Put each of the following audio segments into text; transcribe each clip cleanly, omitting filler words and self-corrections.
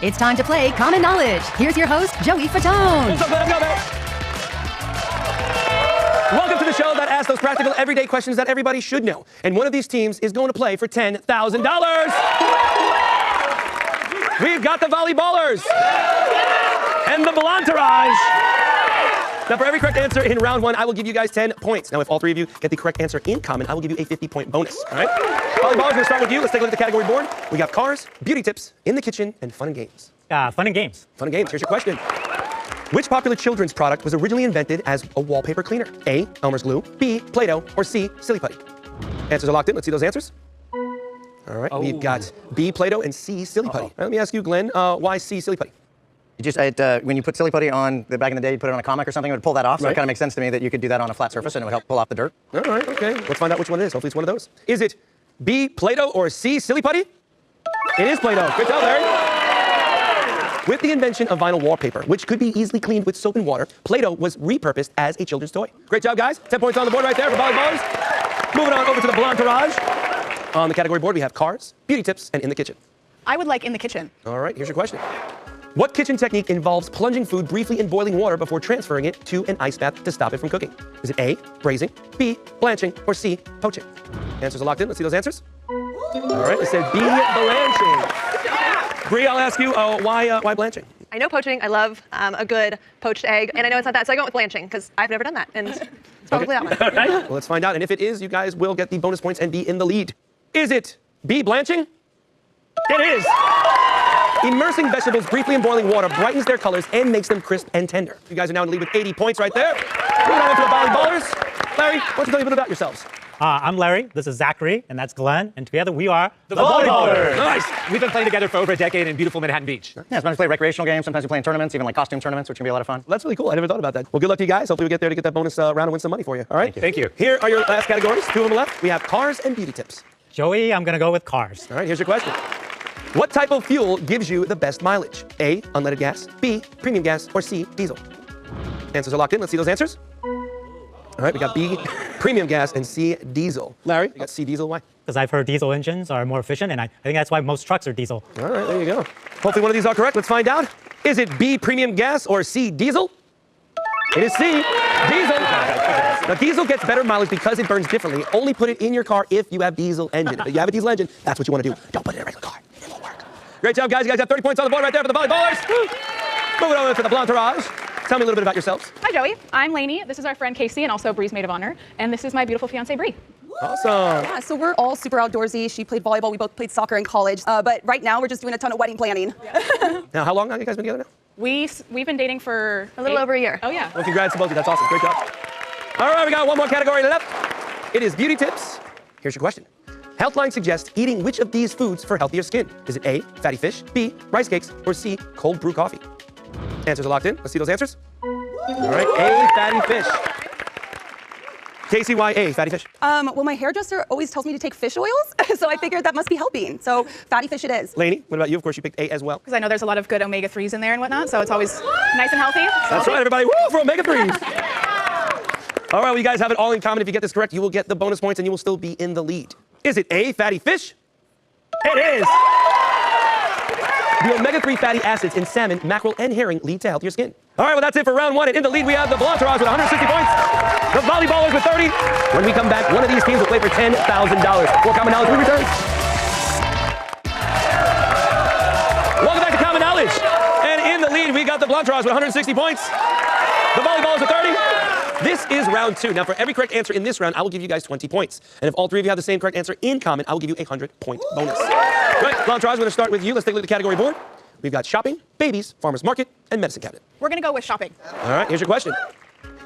It's time to play Common Knowledge. Here's your host, Joey Fatone. What's up, man? Welcome to the show that asks those practical, everyday questions that everybody should know. And one of these teams is going to play for $10,000. We've got the volleyballers and the Blantarage. Now, for every correct answer in round one, I will give you guys 10 points. Now, if all three of you get the correct answer in common, I will give you a 50-point bonus. All right? Volleyballers, we're going to start with you. Let's take a look at the category board. We got cars, beauty tips, in the kitchen, and fun and games. Fun and games. Fun and games. Here's your question. Which popular children's product was originally invented as a wallpaper cleaner? A, Elmer's glue, B, Play-Doh, or C, Silly Putty? Answers are locked in. Let's see those answers. All right, we've got B, Play-Doh, and C, Silly Putty. All right, let me ask you, Glenn, why C, Silly Putty? When you put Silly Putty on, back in the day, you put it on a comic or something, it would pull that off. So it kind of makes sense to me that you could do that on a flat surface and it would help pull off the dirt. All right, okay. Let's find out which one it is. Hopefully it's one of those. Is it B, Play-Doh, or C, Silly Putty? It is Play-Doh. Good job, Larry. With the invention of vinyl wallpaper, which could be easily cleaned with soap and water, Play-Doh was repurposed as a children's toy. Great job, guys. 10 points on the board right there for volleyballers. Moving on over to the Blantarage. On the category board, we have cars, beauty tips, and in the kitchen. I would like in the kitchen. All right, here's your question. What kitchen technique involves plunging food briefly in boiling water before transferring it to an ice bath to stop it from cooking? Is it A, braising, B, blanching, or C, poaching? Answers are locked in. Let's see those answers. All right, it said B, blanching. Bree, I'll ask you, why blanching? I know poaching. I love a good poached egg, and I know it's not that, so I go with blanching because I've never done that, and it's probably that one. All right, well, let's find out. And if it is, you guys will get the bonus points and be in the lead. Is it B, blanching? It is. Immersing vegetables briefly in boiling water brightens their colors and makes them crisp and tender. You guys are now in the lead with 80 points right there. Moving on to the volleyballers. Larry, why don't you tell me a bit about yourselves? I'm Larry, this is Zachary, and that's Glenn, and together we are The Volleyballers. Nice. We've been playing together for over a decade in beautiful Manhattan Beach. Yeah, sometimes we play recreational games, sometimes we play in tournaments, even like costume tournaments, which can be a lot of fun. That's really cool. I never thought about that. Well, good luck to you guys. Hopefully we get there to get that bonus round and win some money for you. All right? Thank you. Here are your last categories. Two of them left. We have cars and beauty tips. Joey. I'm gonna go with cars. All right, here's your question. What type of fuel gives you the best mileage? A, unleaded gas, B, premium gas, or C, diesel? Answers are locked in. Let's see those answers. All right, we got B, premium gas, and C, diesel. Larry, you got C, diesel. Why? Because I've heard diesel engines are more efficient, and I think that's why most trucks are diesel. All right, there you go. Hopefully one of these are correct. Let's find out. Is it B, premium gas, or C, diesel? It is C, diesel. Now, diesel gets better mileage because it burns differently. Only put it in your car if you have diesel engine. If you have a diesel engine, that's what you want to do. Don't put it in a regular car. It won't work. Great job, guys. You guys have 30 points on the board right there for the volleyballers. Moving on to the Blantarage. Tell me a little bit about yourselves. Hi, Joey. I'm Lainey. This is our friend Casey, and also Bree's maid of honor. And this is my beautiful fiance, Bree. Awesome. Yeah, so we're all super outdoorsy. She played volleyball. We both played soccer in college. But right now, we're just doing a ton of wedding planning. Now, how long have you guys been together now? We've been dating for A little over a year. Oh, yeah. Well, congrats to both of you. That's awesome. Great job. All right, we got one more category left. It is beauty tips. Here's your question. Healthline suggests eating which of these foods for healthier skin? Is it A, fatty fish, B, rice cakes, or C, cold brew coffee? Answers are locked in. Let's see those answers. All right, A, fatty fish. Casey, why A, fatty fish? Well, my hairdresser always tells me to take fish oils, so I figured that must be helping. So fatty fish it is. Lainey, what about you? Of course, you picked A as well. Because I know there's a lot of good omega-3s in there and whatnot, so it's always nice and healthy. That's right, everybody. Woo, for omega-3s. All right, well, you guys have it all in common. If you get this correct, you will get the bonus points and you will still be in the lead. Is it A, fatty fish? It is. The omega-3 fatty acids in salmon, mackerel, and herring lead to healthier skin. All right, well, that's it for round one. And in the lead, we have the Blantarage with 160 points. The volleyballers with 30. When we come back, one of these teams will play for $10,000. For Common Knowledge, we return. Welcome back to Common Knowledge. And in the lead, we got the Blantarage with 160 points. The volleyballers with 30. This is round two. Now, for every correct answer in this round, I will give you guys 20 points. And if all three of you have the same correct answer in common, I will give you a 100-point bonus. Right, Blantarage, we're going to start with you. Let's take a look at the category board. We've got shopping, babies, farmer's market, and medicine cabinet. We're going to go with shopping. All right, here's your question.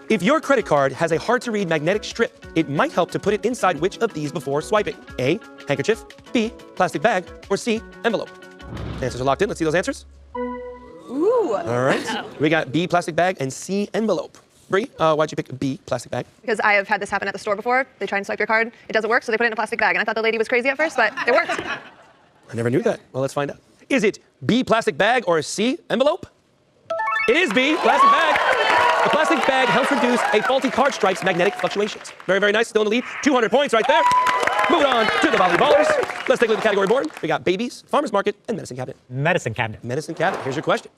If your credit card has a hard-to-read magnetic strip, it might help to put it inside which of these before swiping? A, handkerchief, B, plastic bag, or C, envelope? Answers are locked in. Let's see those answers. Ooh. All right. We got B, plastic bag, and C, envelope. Bree, why'd you pick B, plastic bag? Because I have had this happen at the store before. They try and swipe your card. It doesn't work, so they put it in a plastic bag. And I thought the lady was crazy at first, but it worked. I never knew that. Well, let's find out. Is it B, plastic bag, or C, envelope? It is B, plastic bag. The plastic bag helps reduce a faulty card stripe's magnetic fluctuations. Very, very nice. Still in the lead. 200 points right there. Moving on to the volleyballers. Let's take a look at the category board. We got babies, farmer's market, and medicine cabinet. Medicine cabinet. Medicine cabinet. Here's your question.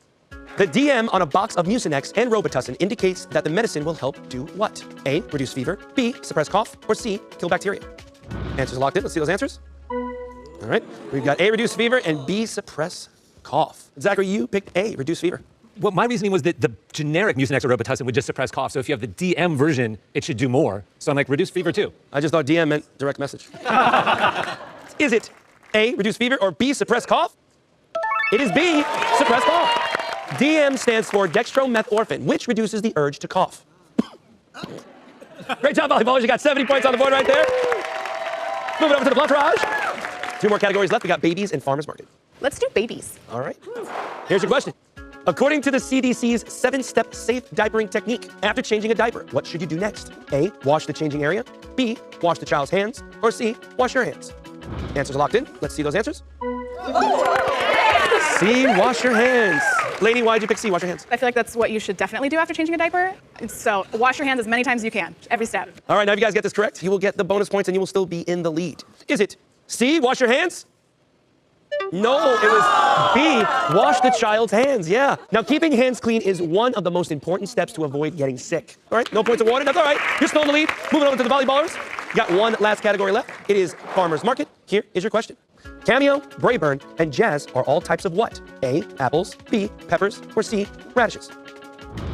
The DM on a box of Mucinex and Robitussin indicates that the medicine will help do what? A, reduce fever, B, suppress cough, or C, kill bacteria. Answers locked in. Let's see those answers. All right. We've got A, reduce fever, and B, suppress cough. Zachary, you picked A, reduce fever. Well, my reasoning was that the generic Mucinex or Robitussin would just suppress cough. So if you have the DM version, it should do more. So I'm like, reduce fever too. I just thought DM meant direct message. Is it A, reduce fever, or B, suppress cough? It is B, suppress cough. DM stands for dextromethorphan, which reduces the urge to cough. Great job, volleyballers. You got 70 points on the board right there. Moving over to the Blantrage. 2 more categories left. We got babies and farmer's market. Let's do babies. All right. Here's your question. According to the CDC's 7-step safe diapering technique, after changing a diaper, what should you do next? A, wash the changing area. B, wash the child's hands. Or C, wash your hands. Answers are locked in. Let's see those answers. C, wash your hands. Lady, why did you pick C, wash your hands? I feel like that's what you should definitely do after changing a diaper. So wash your hands as many times as you can, every step. All right, now if you guys get this correct, you will get the bonus points and you will still be in the lead. Is it C, wash your hands? No, it was B, wash the child's hands, yeah. Now, keeping hands clean is one of the most important steps to avoid getting sick. All right, no points awarded, that's all right. You're still in the lead. Moving over to the volleyballers. You got one last category left. It is farmer's market. Here is your question. Cameo, Brayburn, and Jazz are all types of what? A, apples, B, peppers, or C, radishes?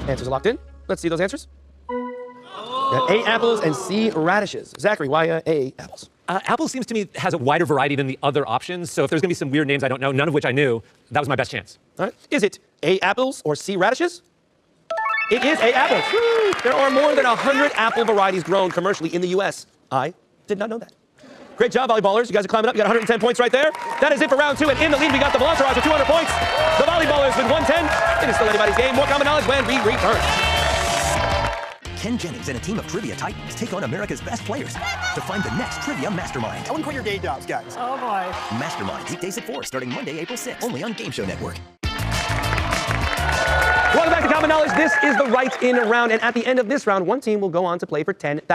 Answers are locked in. Let's see those answers. Got A, apples, and C, radishes. Zachary, why A, apples? Apple seems to me has a wider variety than the other options. So if there's going to be some weird names I don't know, none of which I knew, that was my best chance. All right. Is it A, apples, or C, radishes? It is A, apples. There are more than 100 apple varieties grown commercially in the U.S. I did not know that. Great job, volleyballers. You guys are climbing up. You got 110 points right there. That is it for round 2. And in the lead, we got the Blantrage with 200 points. The volleyballers with 110. It is still anybody's game. More common knowledge when we return. Ken Jennings and a team of trivia titans take on America's best players to find the next trivia mastermind. I wouldn't quit your day jobs, guys. Oh boy. Mastermind, weekdays at 4, starting Monday, April 6th, only on Game Show Network. Welcome back to Common Knowledge. This is the right-in round, and at the end of this round, one team will go on to play for $10,000.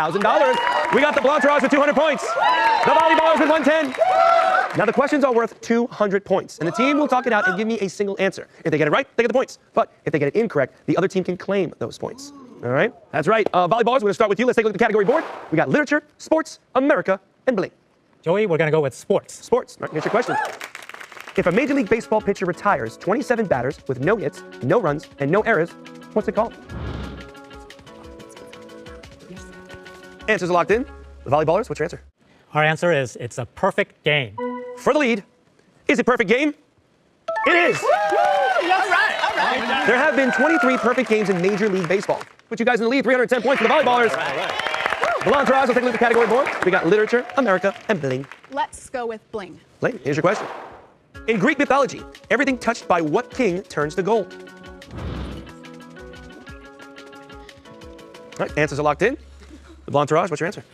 We got the Blantrage with 200 points, the volleyballers with 110. Now the questions are worth 200 points, and the team will talk it out and give me a single answer. If they get it right, they get the points. But if they get it incorrect, the other team can claim those points. All right? That's right. Volleyballers, we're going to start with you. Let's take a look at the category board. We got literature, sports, America, and bling. Joey, we're going to go with sports. Sports. All right, here's your question. If a Major League Baseball pitcher retires 27 batters with no hits, no runs, and no errors, what's it called? Answers are locked in. The volleyballers, what's your answer? Our answer is it's a perfect game. For the lead, is it perfect game? It is! All right. There have been 23 perfect games in Major League Baseball. Put you guys in the lead, 310 points for the volleyballers. Blantrage, we'll take a look at the category board. We got literature, America, and bling. Let's go with bling. Bling, here's your question. In Greek mythology, everything touched by what king turns to gold? All right, answers are locked in. The Blantrage, what's your answer?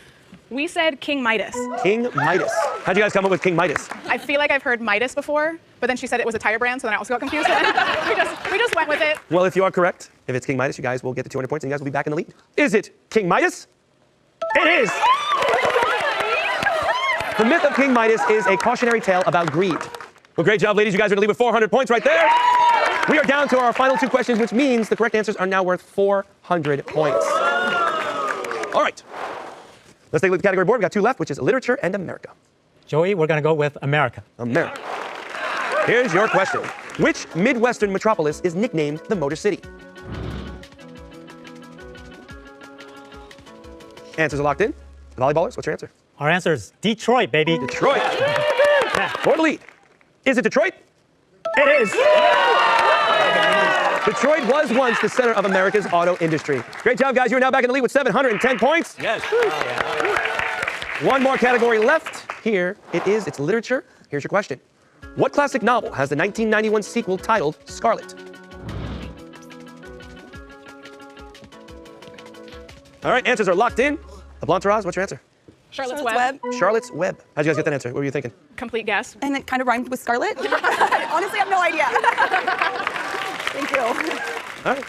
We said King Midas. King Midas. How'd you guys come up with King Midas? I feel like I've heard Midas before, but then she said it was a tire brand, so then I also got confused. we just went with it. Well, if you are correct, if it's King Midas, you guys will get the 200 points and you guys will be back in the lead. Is it King Midas? It is! The myth of King Midas is a cautionary tale about greed. Well, great job, ladies. You guys are in the lead with 400 points right there. We are down to our final 2 questions, which means the correct answers are now worth 400 points. All right. Let's take a look at the category board. We got 2 left, which is literature and America. Joey, we're going to go with America. America. Here's your question. Which Midwestern metropolis is nicknamed the Motor City? Answers are locked in. The volleyballers, what's your answer? Our answer is Detroit, baby. Detroit. For the lead. Is it Detroit? It is. Detroit was once the center of America's auto industry. Great job, guys. You are now back in the lead with 710 points. Yes. One more category left. Here it is. It's literature. Here's your question. What classic novel has the 1991 sequel titled Scarlet? All right, answers are locked in. The Blantrage, what's your answer? Charlotte's Web. Charlotte's Web. How'd you guys get that answer? What were you thinking? Complete guess. And it kind of rhymed with Scarlet. Honestly, I have no idea. Thank you. All right.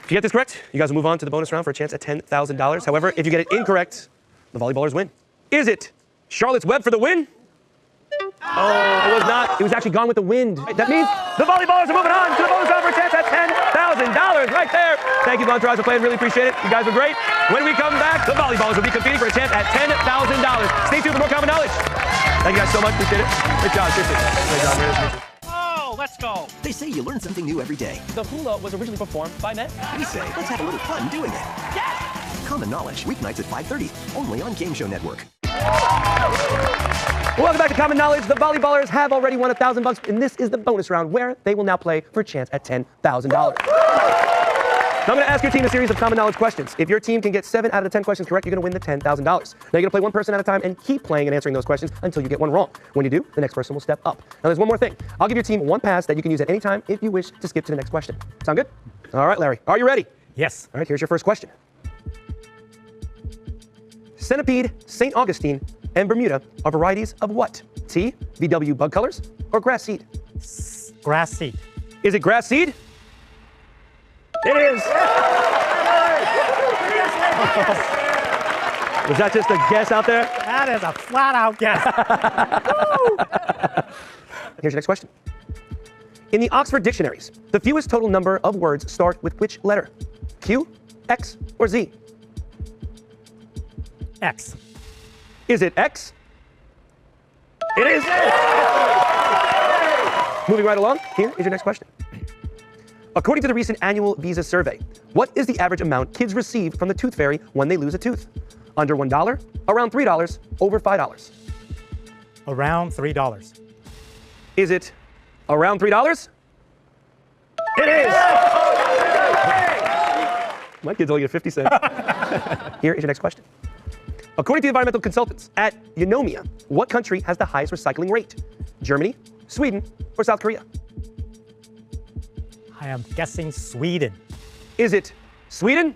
If you get this correct, you guys will move on to the bonus round for a chance at $10,000. However, if you get it incorrect, the volleyballers win. Is it Charlotte's Web for the win? Oh, it was not. It was actually Gone with the Wind. That means the volleyballers are moving on to the bonus round for a chance at $10,000 right there. Thank you, Entourage, for playing. Really appreciate it. You guys were great. When we come back, the volleyballers will be competing for a chance at $10,000. Stay tuned for more Common Knowledge. Thank you guys so much. Appreciate it. Great job. Seriously. Great job. Really appreciate it. Let's go. They say you learn something new every day. The hula was originally performed by men. We say, let's have a little fun doing it. Yes! Common Knowledge, weeknights at 5:30, only on Game Show Network. Welcome back to Common Knowledge. The volleyballers have already won $1,000, and this is the bonus round where they will now play for a chance at $10,000. Now I'm going to ask your team a series of Common Knowledge questions. If your team can get 7 out of the 10 questions correct, you're going to win the $10,000. Now you're going to play one person at a time and keep playing and answering those questions until you get one wrong. When you do, the next person will step up. Now there's one more thing. I'll give your team one pass that you can use at any time if you wish to skip to the next question. Sound good? All right, Larry. Are you ready? Yes. All right, here's your first question. Centipede, St. Augustine, and Bermuda are varieties of what? T, VW bug colors, or grass seed? Grass seed. Is it grass seed? It is. Was that just a guess out there? That is a flat out guess. Here's your next question. In the Oxford dictionaries, the fewest total number of words start with which letter? Q, X, or Z? X. Is it X? It is. Moving right along, here is your next question. According to the recent annual Visa survey, what is the average amount kids receive from the Tooth Fairy when they lose a tooth? Under $1, around $3, over $5? Around $3. Is it around $3? It is. My kids only get 50 cents. Here is your next question. According to the environmental consultants at Eunomia, what country has the highest recycling rate? Germany, Sweden, or South Korea? I am guessing Sweden. Is it Sweden?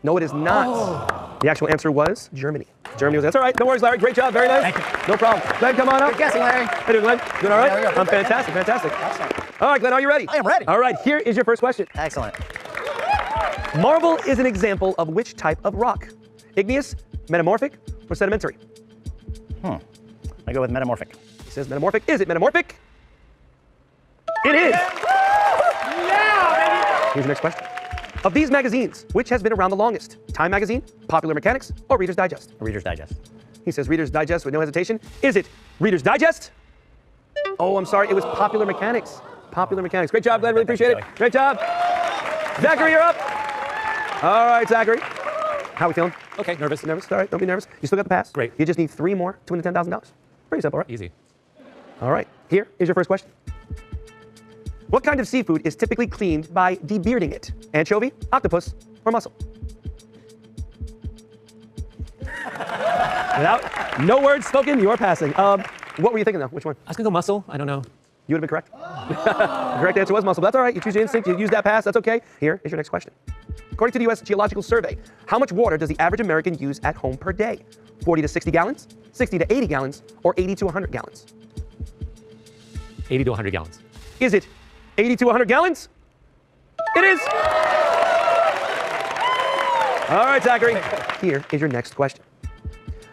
No, it is not. The actual answer was Germany. Germany was. That's all right. No worries, Larry. Great job. Very nice. Thank you. No problem. Glenn, come on up. Good guessing, Larry. How you doing, Glenn? Doing all right? Yeah, I'm fantastic. Fantastic. All right, Glenn, are you ready? I am ready. All right, here is your first question. Excellent. Marble is an example of which type of rock? Igneous, metamorphic, or sedimentary? I go with metamorphic. It says metamorphic. Is it metamorphic? It is. Here's your next question. Of these magazines, which has been around the longest? Time Magazine, Popular Mechanics, or Reader's Digest? Reader's Digest. He says Reader's Digest with no hesitation. Is it Reader's Digest? Oh, I'm sorry. It was Popular Mechanics. Popular Mechanics. Great job, Glenn. Really appreciate it. Great job. Zachary, you're up. All right, Zachary. How are we feeling? Okay, nervous. Nervous? All right, don't be nervous. You still got the pass. Great. You just need 3 more to win the $10,000. Pretty simple, right? Easy. All right, here is your first question. What kind of seafood is typically cleaned by debearding it? Anchovy, octopus, or mussel? No words spoken, you're passing. What were you thinking though? Which one? I was gonna go muscle. I don't know. You would have been correct. The correct answer was mussel. That's all right. You choose your instinct. You use that pass. That's okay. Here is your next question. According to the U.S. Geological Survey, how much water does the average American use at home per day? 40 to 60 gallons, 60 to 80 gallons, or 80 to 100 gallons? 80 to 100 gallons. Is it 80 to 100 gallons? It is. All right, Zachary. Here is your next question.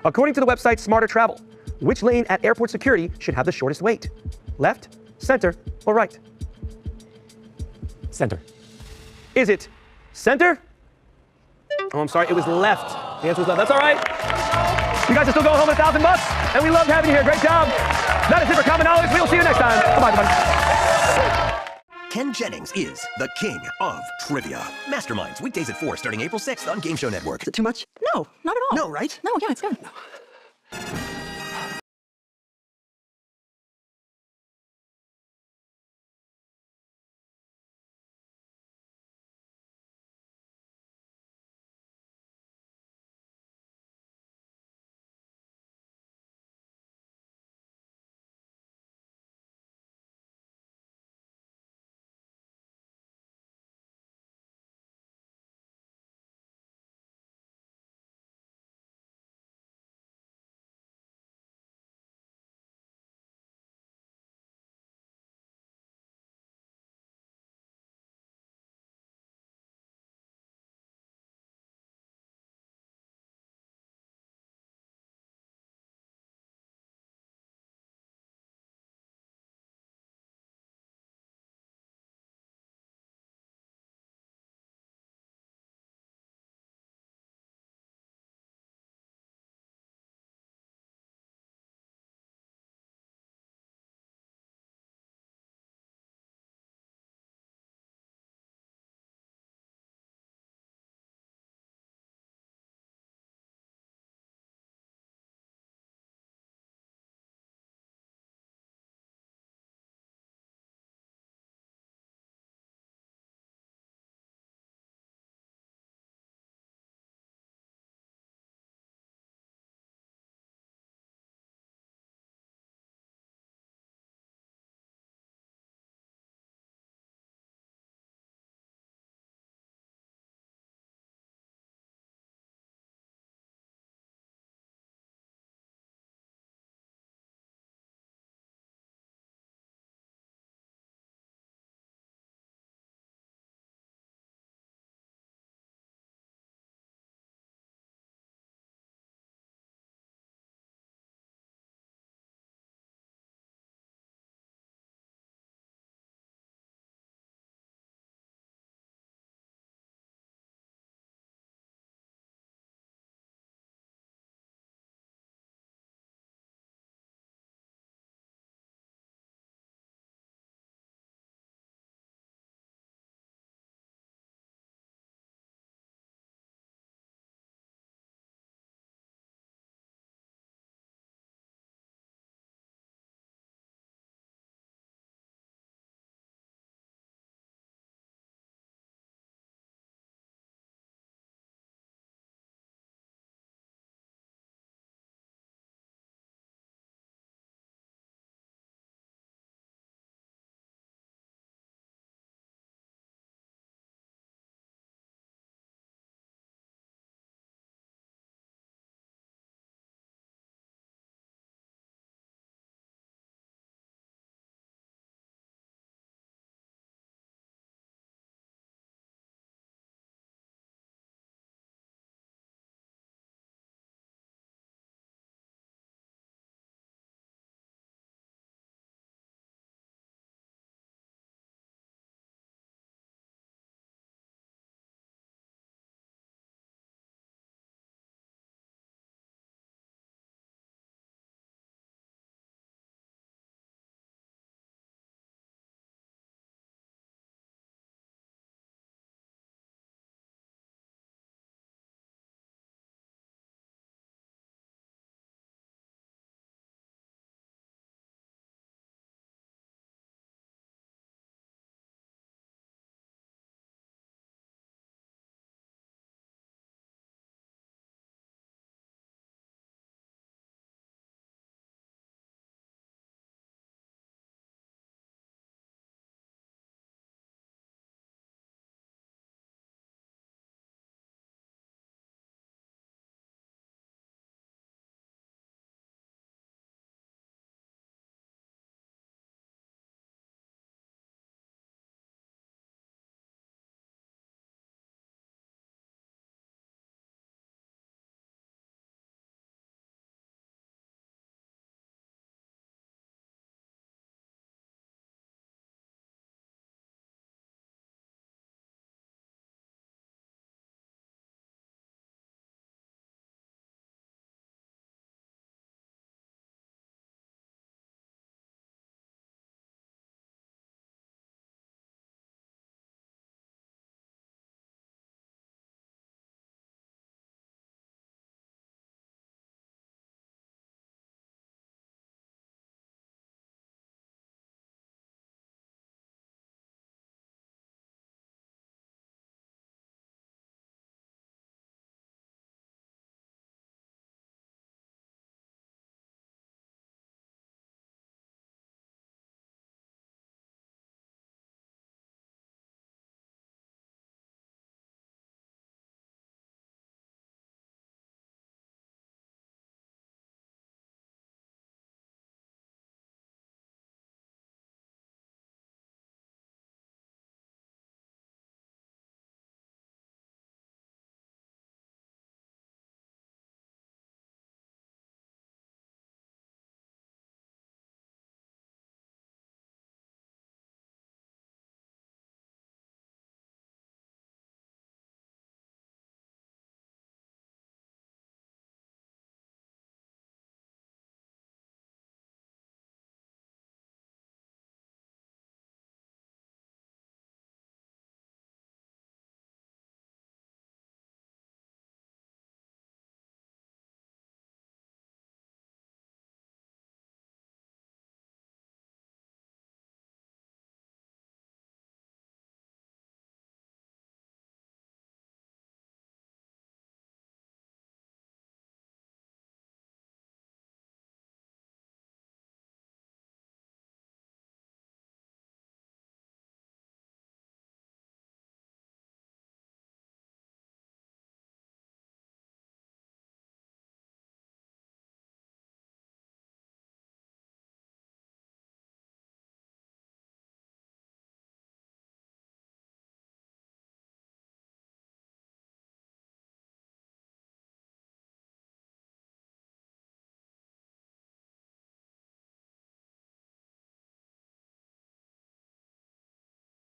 According to the website Smarter Travel, which lane at airport security should have the shortest wait? Left, center, or right? Center. Is it center? Oh, I'm sorry. It was left. The answer was left. That's all right. You guys are still going home with $1,000, and we love having you here. Great job. That is it for Common Knowledge. We'll see you next time. Bye-bye, everybody. Ken Jennings is the king of trivia. Masterminds, weekdays at 4, starting April 6th on Game Show Network. Is it too much? No, not at all. No, right? No, yeah, it's good.